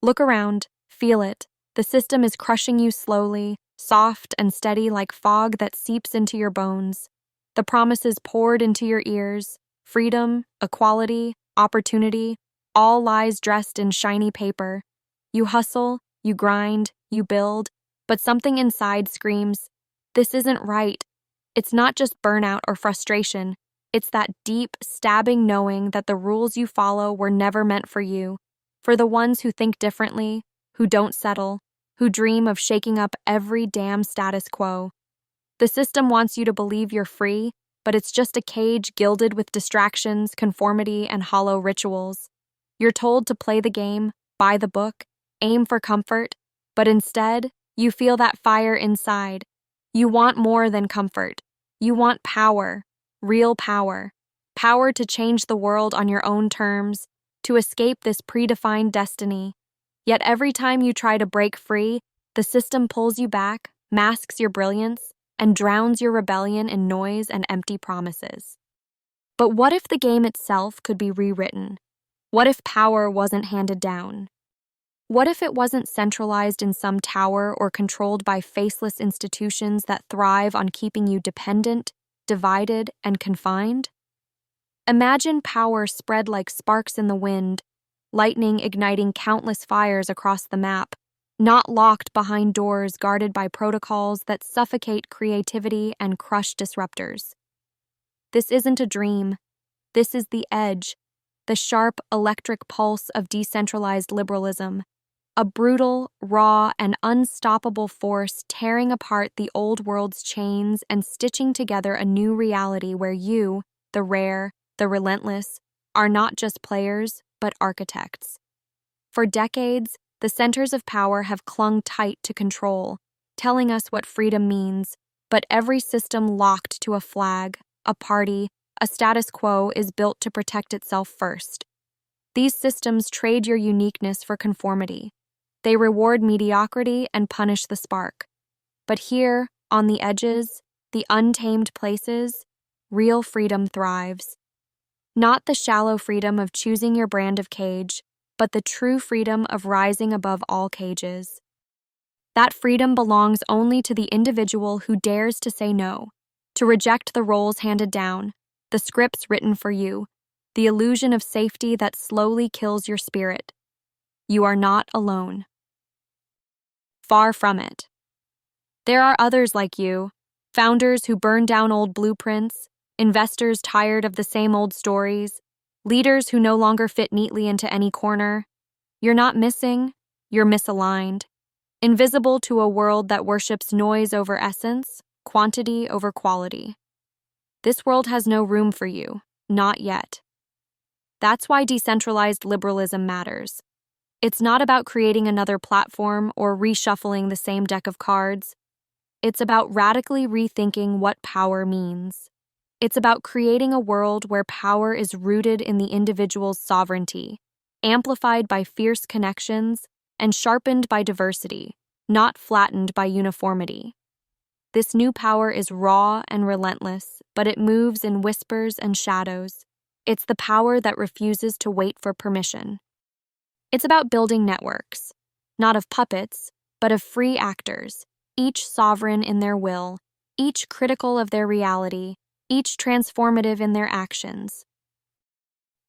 Look around, feel it. The system is crushing you slowly, soft and steady like fog that seeps into your bones. The promises poured into your ears, freedom, equality, opportunity, all lies dressed in shiny paper. You hustle, you grind, you build, but something inside screams, "This isn't right." It's not just burnout or frustration. It's that deep, stabbing knowing that the rules you follow were never meant for you, for the ones who think differently, who don't settle, who dream of shaking up every damn status quo. The system wants you to believe you're free, but it's just a cage gilded with distractions, conformity, and hollow rituals. You're told to play the game, buy the book, aim for comfort, but instead, you feel that fire inside. You want more than comfort. You want power, real power. Power to change the world on your own terms, to escape this predefined destiny. Yet every time you try to break free, the system pulls you back, masks your brilliance, and drowns your rebellion in noise and empty promises. But what if the game itself could be rewritten? What if power wasn't handed down? What if it wasn't centralized in some tower or controlled by faceless institutions that thrive on keeping you dependent, divided, and confined? Imagine power spread like sparks in the wind, lightning igniting countless fires across the map, not locked behind doors guarded by protocols that suffocate creativity and crush disruptors. This isn't a dream. This is the edge, the sharp electric pulse of decentralized liberalism, a brutal, raw, and unstoppable force tearing apart the old world's chains and stitching together a new reality where you, the rare, the relentless, are not just players, but architects. For decades, the centers of power have clung tight to control, telling us what freedom means, but every system locked to a flag, a party, a status quo is built to protect itself first. These systems trade your uniqueness for conformity. They reward mediocrity and punish the spark. But here, on the edges, the untamed places, real freedom thrives. Not the shallow freedom of choosing your brand of cage, but the true freedom of rising above all cages. That freedom belongs only to the individual who dares to say no, to reject the roles handed down, the scripts written for you, the illusion of safety that slowly kills your spirit. You are not alone. Far from it. There are others like you, founders who burn down old blueprints, investors tired of the same old stories, leaders who no longer fit neatly into any corner. You're not missing, you're misaligned. Invisible to a world that worships noise over essence, quantity over quality. This world has no room for you, not yet. That's why decentralized liberalism matters. It's not about creating another platform or reshuffling the same deck of cards. It's about radically rethinking what power means. It's about creating a world where power is rooted in the individual's sovereignty, amplified by fierce connections, and sharpened by diversity, not flattened by uniformity. This new power is raw and relentless, but it moves in whispers and shadows. It's the power that refuses to wait for permission. It's about building networks, not of puppets, but of free actors, each sovereign in their will, each critical of their reality, each transformative in their actions.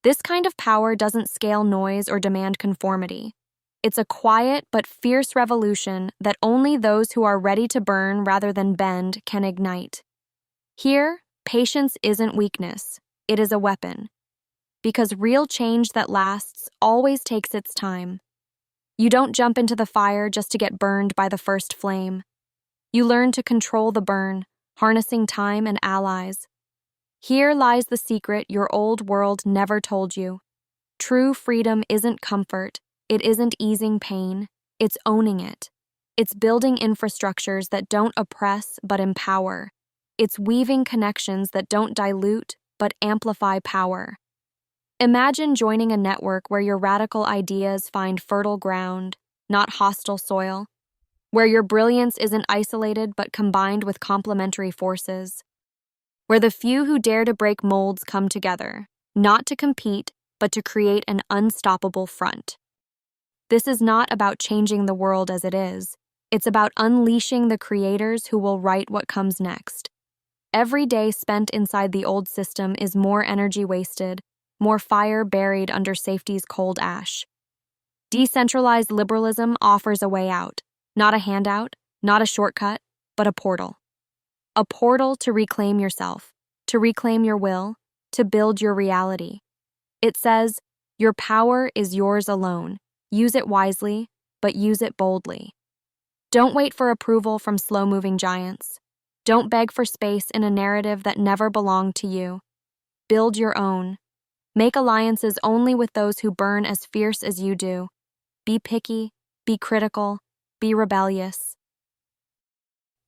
This kind of power doesn't scale noise or demand conformity. It's a quiet but fierce revolution that only those who are ready to burn rather than bend can ignite. Here, patience isn't weakness, it is a weapon. Because real change that lasts always takes its time. You don't jump into the fire just to get burned by the first flame. You learn to control the burn, harnessing time and allies. Here lies the secret your old world never told you. True freedom isn't comfort, it isn't easing pain, it's owning it. It's building infrastructures that don't oppress but empower. It's weaving connections that don't dilute but amplify power. Imagine joining a network where your radical ideas find fertile ground, not hostile soil, where your brilliance isn't isolated but combined with complementary forces, where the few who dare to break molds come together, not to compete, but to create an unstoppable front. This is not about changing the world as it is. It's about unleashing the creators who will write what comes next. Every day spent inside the old system is more energy wasted, more fire buried under safety's cold ash. Decentralized liberalism offers a way out, not a handout, not a shortcut, but a portal. A portal to reclaim yourself, to reclaim your will, to build your reality. It says, your power is yours alone. Use it wisely, but use it boldly. Don't wait for approval from slow-moving giants. Don't beg for space in a narrative that never belonged to you. Build your own. Make alliances only with those who burn as fierce as you do. Be picky, be critical, be rebellious.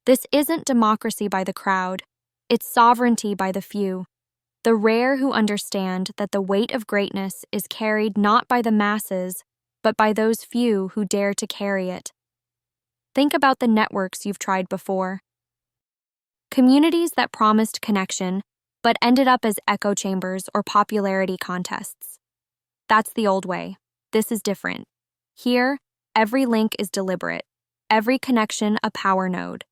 This isn't democracy by the crowd. It's sovereignty by the few. The rare who understand that the weight of greatness is carried not by the masses, but by those few who dare to carry it. Think about the networks you've tried before. Communities that promised connection, but ended up as echo chambers or popularity contests. That's the old way. This is different. Here, every link is deliberate, every connection a power node.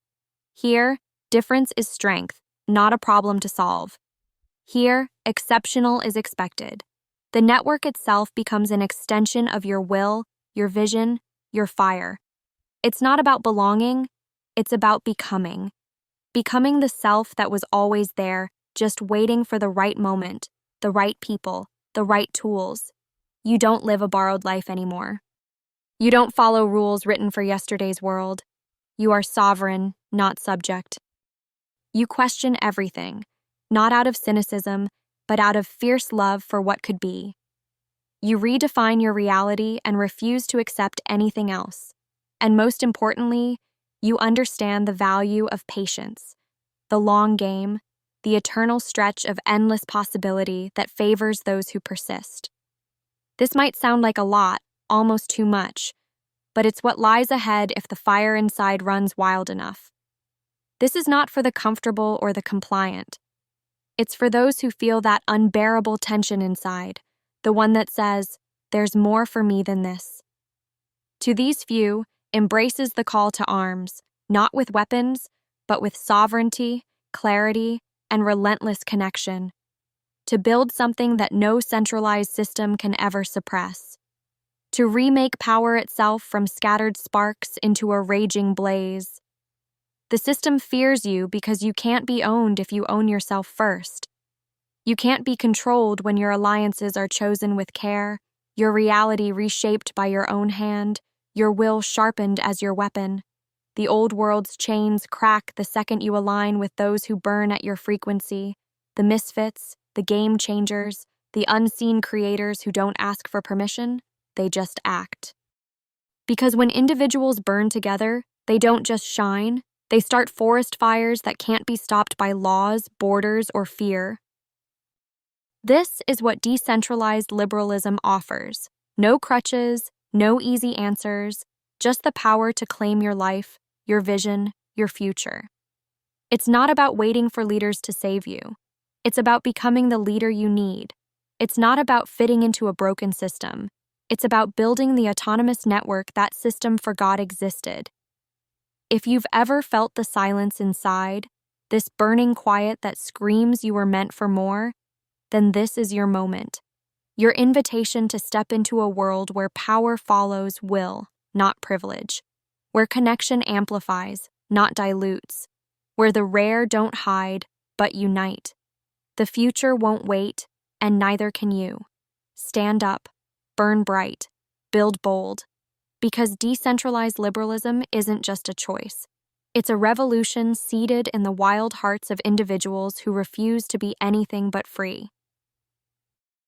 Here, difference is strength, not a problem to solve. Here, exceptional is expected. The network itself becomes an extension of your will, your vision, your fire. It's not about belonging, it's about becoming. Becoming the self that was always there, just waiting for the right moment, the right people, the right tools. You don't live a borrowed life anymore. You don't follow rules written for yesterday's world. You are sovereign, not subject. You question everything, not out of cynicism, but out of fierce love for what could be. You redefine your reality and refuse to accept anything else. And most importantly, you understand the value of patience, the long game, the eternal stretch of endless possibility that favors those who persist. This might sound like a lot, almost too much, but it's what lies ahead if the fire inside runs wild enough. This is not for the comfortable or the compliant. It's for those who feel that unbearable tension inside, the one that says, there's more for me than this. To these few, embraces the call to arms, not with weapons, but with sovereignty, clarity, and relentless connection, to build something that no centralized system can ever suppress, to remake power itself from scattered sparks into a raging blaze. The system fears you because you can't be owned if you own yourself first. You can't be controlled when your alliances are chosen with care, your reality reshaped by your own hand, your will sharpened as your weapon. The old world's chains crack the second you align with those who burn at your frequency, the misfits, the game changers, the unseen creators who don't ask for permission, they just act. Because when individuals burn together, they don't just shine, they start forest fires that can't be stopped by laws, borders, or fear. This is what decentralized liberalism offers. No crutches, no easy answers, just the power to claim your life, your vision, your future. It's not about waiting for leaders to save you. It's about becoming the leader you need. It's not about fitting into a broken system. It's about building the autonomous network that system forgot existed. If you've ever felt the silence inside, this burning quiet that screams you were meant for more, then this is your moment. Your invitation to step into a world where power follows will, not privilege. Where connection amplifies, not dilutes. Where the rare don't hide, but unite. The future won't wait, and neither can you. Stand up, burn bright, build bold. Because decentralized liberalism isn't just a choice. It's a revolution seated in the wild hearts of individuals who refuse to be anything but free.